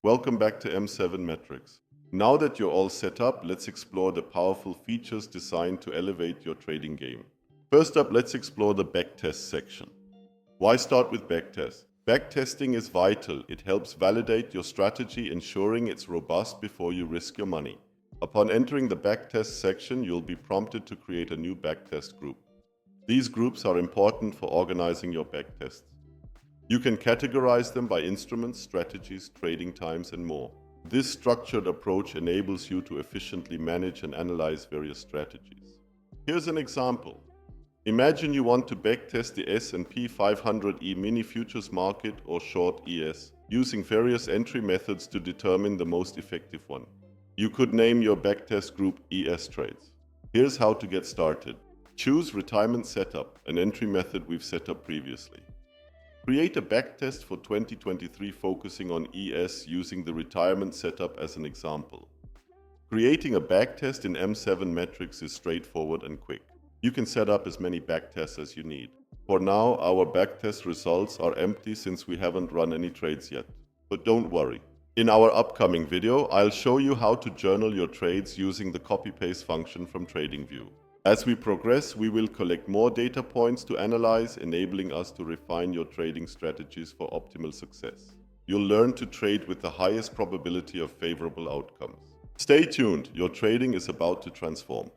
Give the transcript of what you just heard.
Welcome back to M7 Metrics. Now that you're all set up, let's explore the powerful features designed to elevate your trading game. First up, let's explore the backtest section. Why start with backtest? Backtesting is vital. It helps validate your strategy, ensuring it's robust before you risk your money. Upon entering the backtest section, you'll be prompted to create a new backtest group. These groups are important for organizing your backtests. You can categorize them by instruments, strategies, trading times, and more. This structured approach enables you to efficiently manage and analyze various strategies. Here's an example. Imagine you want to backtest the S&P 500 E-mini futures market or short ES, using various entry methods to determine the most effective one. You could name your backtest group ES trades. Here's how to get started. Choose Retirement Setup, an entry method we've set up previously. Create a backtest for 2023 focusing on ES using the retirement setup as an example. Creating a backtest in M7 Metrics is straightforward and quick. You can set up as many backtests as you need. For now, our backtest results are empty since we haven't run any trades yet. But don't worry. In our upcoming video, I'll show you how to journal your trades using the copy-paste function from TradingView. As we progress, we will collect more data points to analyze, enabling us to refine your trading strategies for optimal success. You'll learn to trade with the highest probability of favorable outcomes. Stay tuned, your trading is about to transform.